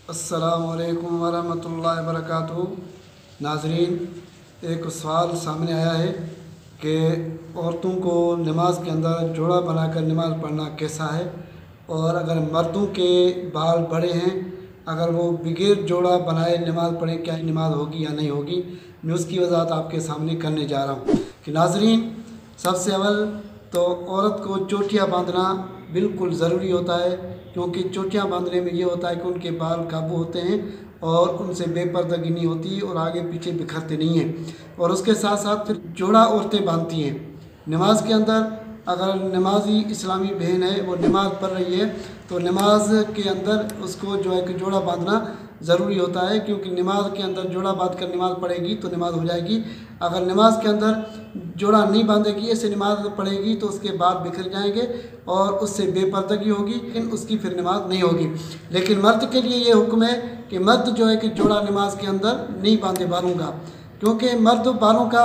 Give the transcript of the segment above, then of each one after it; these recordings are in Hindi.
अस्सलामुअलैकुम वरहमतुल्लाहि वबरकातुहू। नाज़रीन, एक सवाल सामने आया है कि औरतों को नमाज के अंदर जोड़ा बनाकर नमाज़ पढ़ना कैसा है, और अगर मर्दों के बाल बड़े हैं, अगर वो बगैर जोड़ा बनाए नमाज़ पढ़ें, क्या नमाज होगी या नहीं होगी। मैं उसकी वजाहत आपके सामने करने जा रहा हूँ कि नाज़रीन, सबसे अव्वल तो औरत को चोटियाँ बांधना बिल्कुल ज़रूरी होता है, क्योंकि चोटियाँ बांधने में ये होता है कि उनके बाल काबू होते हैं और उनसे बेपर्दगी नहीं होती और आगे पीछे बिखरते नहीं हैं। और उसके साथ साथ फिर जोड़ा औरतें बांधती हैं नमाज के अंदर। अगर नमाजी इस्लामी बहन है, वो नमाज़ पढ़ रही है, तो नमाज के अंदर उसको जो है कि जोड़ा बांधना ज़रूरी होता है, क्योंकि नमाज के अंदर जोड़ा बांध कर नमाज़ पढ़ेगी तो नमाज हो जाएगी। अगर नमाज के अंदर जोड़ा नहीं बांधेगी, ऐसे नमाज पढ़ेगी, तो उसके बाल बिखर जाएंगे और उससे बेपर्दगी होगी, लेकिन उसकी फिर नमाज नहीं होगी। लेकिन मर्द के लिए ये हुक्म है कि मर्द जो है कि जोड़ा नमाज के अंदर नहीं बांधे बालों का, क्योंकि मर्द बालों का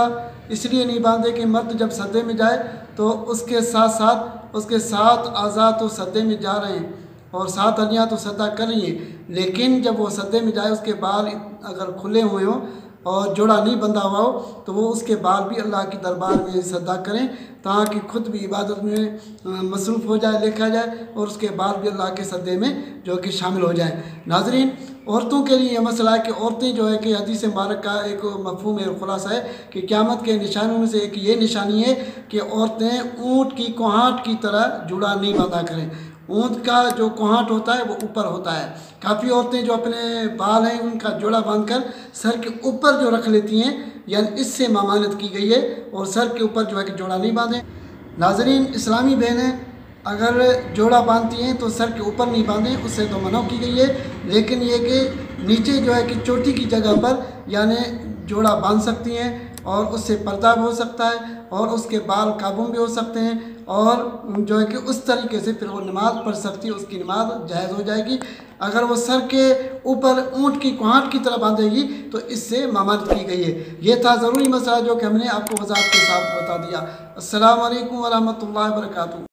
इसलिए नहीं बांधे कि मर्द जब सद्दे में जाए तो उसके साथ साथ उसके 7 आज़ाद तो सद्दे में जा रहे हैं और 7 हड्डियाँ तो सद्दा कर रही हैं, लेकिन जब वो सद्दे में जाए उसके बाल अगर खुले हुए हों और जोड़ा नहीं बंधा हुआ हो, तो वो उसके बाल भी अल्लाह के दरबार में सद्दा करें, ताकि खुद भी इबादत में मसरूफ़ हो जाए, लिखा जाए, और उसके बाल भी अल्लाह के सद्दे में जो कि शामिल हो जाए। नाज़रीन, औरतों के लिए यह मसला है कि औरतें जो है कि हदीस मुबारक का एक मफ़हूम है, खुलासा है कि क़यामत के निशानों में से एक ये निशानी है कि औरतें ऊँट की कोहाट की तरह जुड़ा नहीं बांधा करें। ऊँट का जो कोहाट होता है वो ऊपर होता है। काफ़ी औरतें जो अपने बाल हैं उनका जोड़ा बांधकर सर के ऊपर जो रख लेती हैं, यानी इससे ममानत की गई है, और सर के ऊपर जो है कि जोड़ा नहीं बांधें। नाज़रीन, इस्लामी बहनें अगर जोड़ा बांधती हैं तो सर के ऊपर नहीं बांधें, उससे तो मना की गई है, लेकिन ये कि नीचे जो है कि चोटी की जगह पर यानी जोड़ा बांध सकती हैं, और उससे पर्दा भी हो सकता है और उसके बाल काबू भी हो सकते हैं, और जो है कि उस तरीके से फिर वो नमाज़ पढ़ सकती है, उसकी नमाज जायज़ हो जाएगी। अगर वो सर के ऊपर ऊँट की कोहाट की तरह बांधेगी तो इससे ममानत की गई है। ये था ज़रूरी मसला जो कि हमने आपको वज़ाहत के साथ बता दिया। अस्सलामु अलैकुम वरहमतुल्लाहि वबरकातुहू।